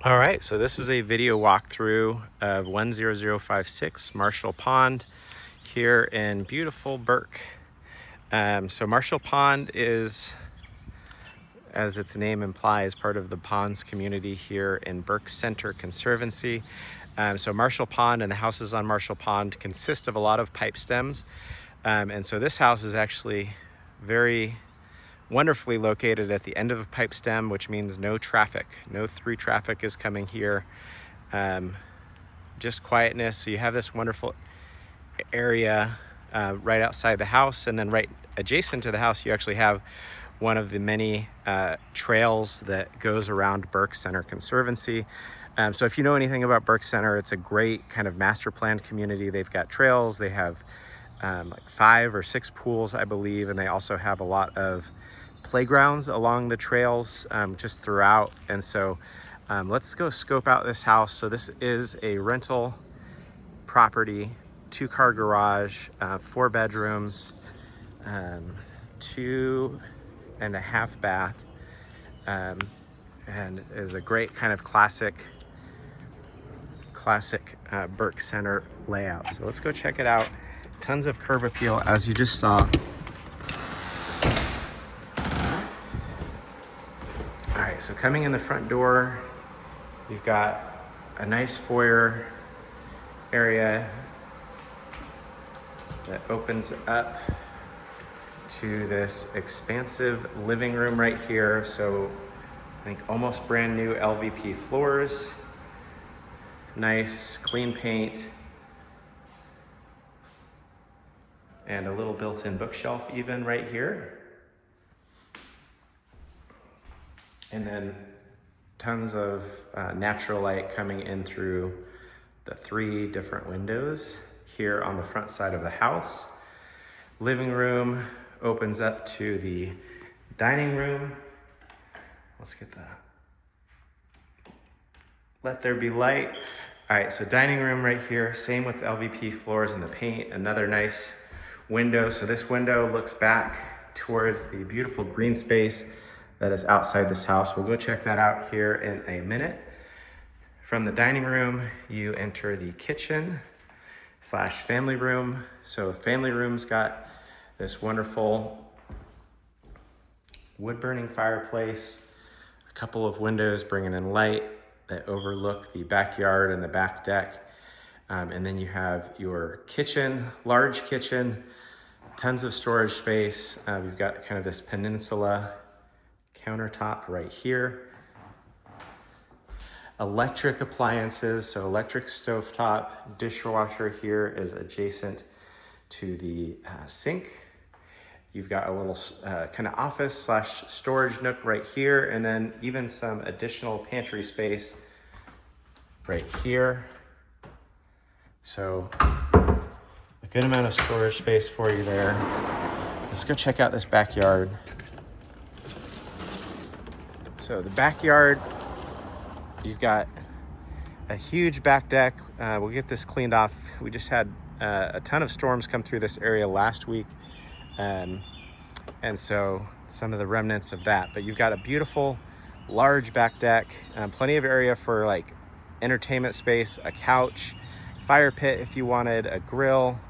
All right, so this is a video walkthrough of 10056 Marshall Pond here in beautiful Burke. So Marshall Pond is, as its name implies, part of the ponds community here in Burke Center Conservancy. So Marshall Pond and the houses on Marshall Pond consist of a lot of pipe stems. And so this house is actually very wonderfully located at the end of a pipe stem, which means no traffic, no through traffic is coming here. Just quietness. So you have this wonderful area right outside the house, and then right adjacent to the house you actually have one of the many trails that goes around Burke Center Conservancy. So if you know anything about Burke Center, it's a great kind of master planned community. They've got trails, they have like 5 or 6 pools, I believe, and they also have a lot of playgrounds along the trails just throughout. And so let's go scope out this house. So this is a rental property, 2-car garage, 4 bedrooms, 2.5 bath, and is a great kind of classic Burke Center layout. So let's go check it out. Tons of curb appeal, as you just saw. All right, so coming in the front door, you've got a nice foyer area that opens up to this expansive living room right here. So I think almost brand new LVP floors, nice clean paint, and a little built-in bookshelf even right here. And then tons of natural light coming in through the 3 different windows here on the front side of the house. Living room opens up to the dining room. Let's get that. Let there be light. All right, so dining room right here, same with the LVP floors and the paint. Another nice window. So this window looks back towards the beautiful green space that is outside this house. We'll go check that out here in a minute. From the dining room, you enter the kitchen / family room. So family room's got this wonderful wood burning fireplace, a couple of windows bringing in light that overlook the backyard and the back deck. And then you have your kitchen, large kitchen, tons of storage space. You've got kind of this peninsula countertop right here. Electric appliances, so electric stovetop, dishwasher here is adjacent to the sink. You've got a little kind of office / storage nook right here, and then even some additional pantry space right here. So a good amount of storage space for you there. Let's go check out this backyard. So the backyard, you've got a huge back deck. We'll get this cleaned off. We just had a ton of storms come through this area last week. And so some of the remnants of that. But you've got a beautiful, large back deck, plenty of area for like entertainment space, a couch, fire pit if you wanted, a grill,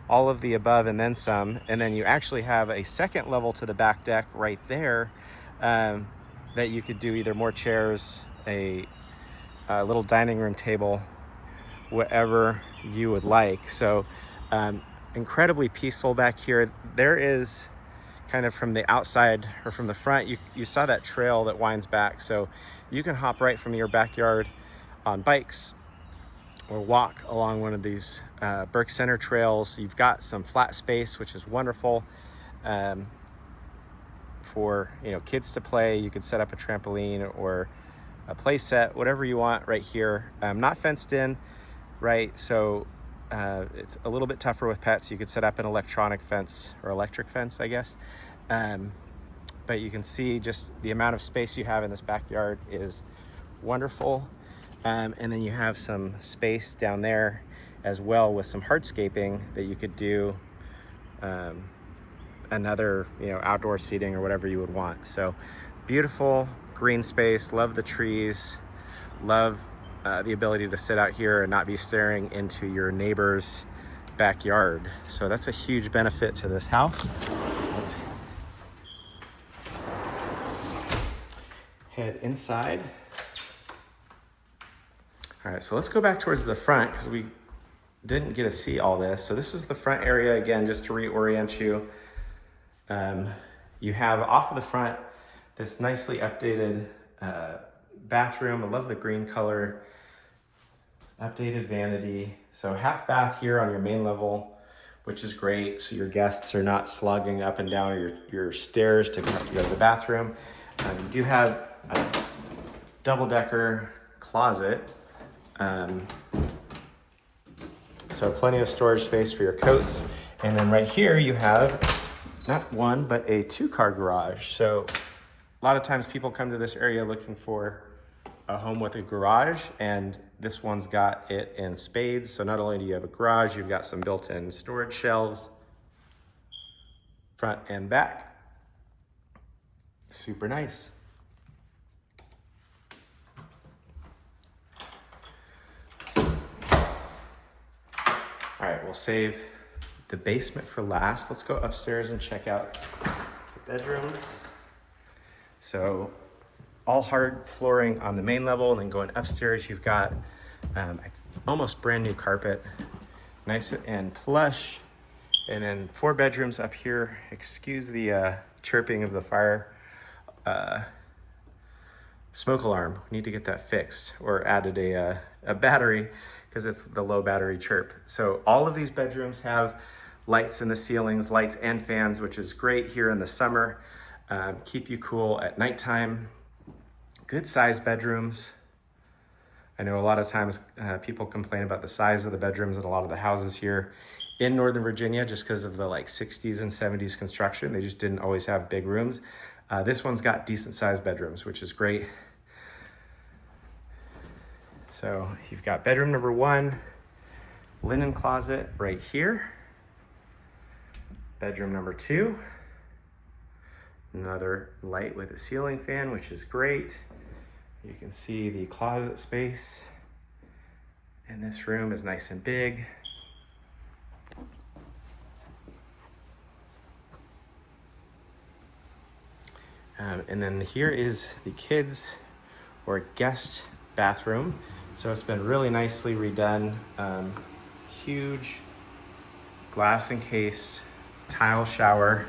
all of the above and then some. And then you actually have a second level to the back deck right there that you could do either more chairs, a little dining room table, whatever you would like. So incredibly peaceful back here. There is kind of from the outside or from the front, you saw that trail that winds back. So you can hop right from your backyard on bikes or walk along one of these Burke Center trails. You've got some flat space, which is wonderful. For kids to play, you could set up a trampoline or a play set, whatever you want right here. Not fenced in, right? So it's a little bit tougher with pets. You could set up an electronic fence or electric fence, I guess. But you can see just the amount of space you have in this backyard is wonderful. And then you have some space down there as well with some hardscaping that you could do. Another outdoor seating or whatever you would want. So beautiful green space, love the trees, Love the ability to sit out here and not be staring into your neighbor's backyard. So that's a huge benefit to this house. Let's head inside. All right, so let's go back towards the front because we didn't get to see all this. So this is the front area again, just to reorient you. You have off of the front this nicely updated bathroom. I love the green color. Updated vanity. So half bath here on your main level, which is great. So your guests are not slogging up and down your stairs to go to the bathroom. You do have a double-decker closet. So plenty of storage space for your coats. And then right here you have not one, but a 2-car garage. So a lot of times people come to this area looking for a home with a garage, and this one's got it in spades. So not only do you have a garage, you've got some built-in storage shelves, front and back. Super nice. All right, we'll save the basement for last. Let's go upstairs and check out the bedrooms. So all hard flooring on the main level, and then going upstairs, you've got almost brand new carpet, nice and plush. And then 4 bedrooms up here. Excuse the chirping of the fire smoke alarm. We need to get that fixed, or added a battery because it's the low battery chirp. So all of these bedrooms have lights in the ceilings, lights and fans, which is great here in the summer. Keep you cool at nighttime. Good sized bedrooms. I know a lot of times people complain about the size of the bedrooms in a lot of the houses here in Northern Virginia just because of the 60s and 70s construction. They just didn't always have big rooms. This one's got decent sized bedrooms, which is great. So you've got bedroom number 1, linen closet right here. Bedroom number 2, another light with a ceiling fan, which is great. You can see the closet space, and this room is nice and big. And then here is the kids' or guest bathroom. So it's been really nicely redone. Huge glass encased tile shower.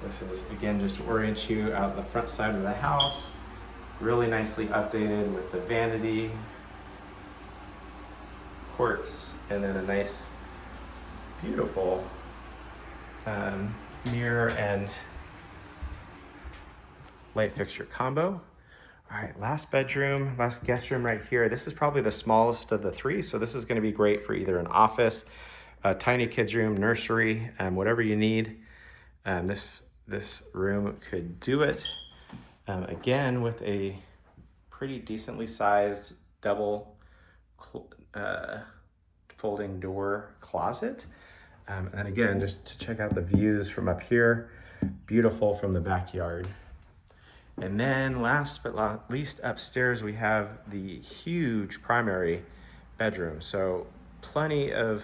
This is, again, just to orient you out the front side of the house. Really nicely updated with the vanity, quartz, and then a nice, beautiful mirror and light fixture combo. All right, last bedroom, last guest room right here. This is probably the smallest of the 3, so this is gonna be great for either an office, a tiny kids room, nursery, whatever you need. This room could do it. Again, with a pretty decently sized double folding door closet. And then again, just to check out the views from up here, beautiful from the backyard. And then last but not least, upstairs, we have the huge primary bedroom. So plenty of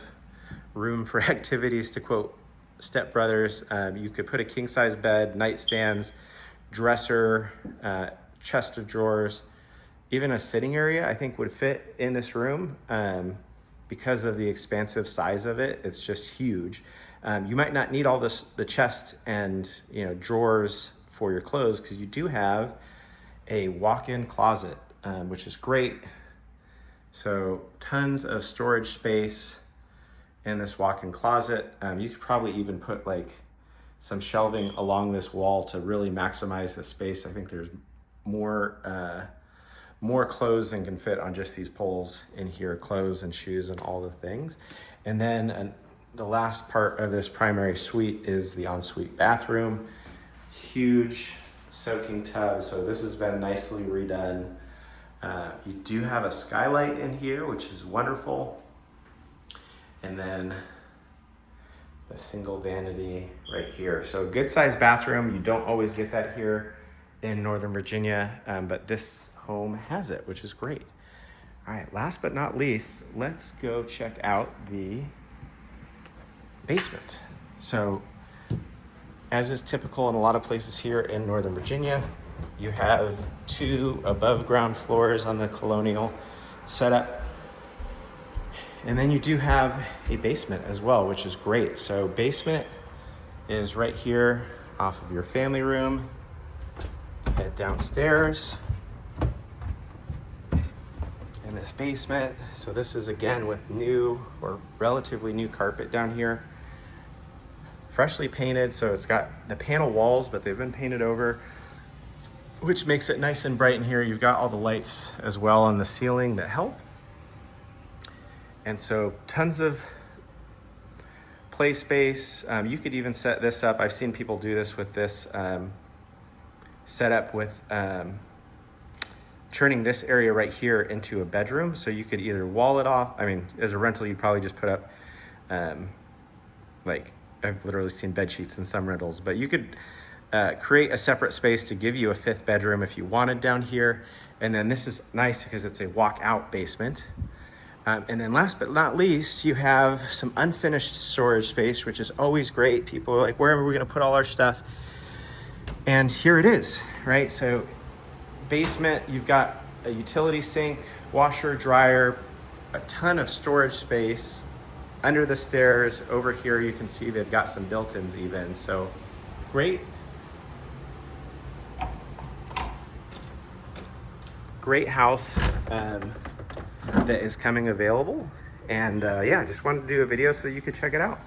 room for activities, to quote Step Brothers. You could put a king size bed, nightstands, dresser, chest of drawers, even a sitting area I think would fit in this room. Because of the expansive size of it, it's just huge. You might not need all the chest and drawers for your clothes, because you do have a walk-in closet, which is great. So tons of storage space in this walk-in closet. You could probably even put some shelving along this wall to really maximize the space. I think there's more clothes than can fit on just these poles in here, clothes and shoes and all the things. And then the last part of this primary suite is the ensuite bathroom. Huge soaking tub. So this has been nicely redone. You do have a skylight in here, which is wonderful. And then the single vanity right here. So good sized bathroom. You don't always get that here in Northern Virginia, but this home has it, which is great. All right, last but not least, let's go check out the basement. So as is typical in a lot of places here in Northern Virginia, you have 2 above ground floors on the colonial setup. And then you do have a basement as well, which is great. So basement is right here off of your family room. Head downstairs in this basement. So this is again with new or relatively new carpet down here. Freshly painted, so it's got the panel walls, but they've been painted over, which makes it nice and bright in here. You've got all the lights as well on the ceiling that help. And so tons of play space. You could even set this up. I've seen people do this with this setup with turning this area right here into a bedroom. So you could either wall it off. I mean, as a rental, you'd probably just put up like, I've literally seen bed sheets in some rentals, but you could create a separate space to give you a 5th bedroom if you wanted down here. And then this is nice because it's a walk-out basement. And then last but not least, you have some unfinished storage space, which is always great. People are like, where are we gonna put all our stuff? And here it is, right? So basement, you've got a utility sink, washer, dryer, a ton of storage space. Under the stairs, over here, you can see they've got some built-ins even. So great. Great house that is coming available. And yeah, just wanted to do a video so that you could check it out.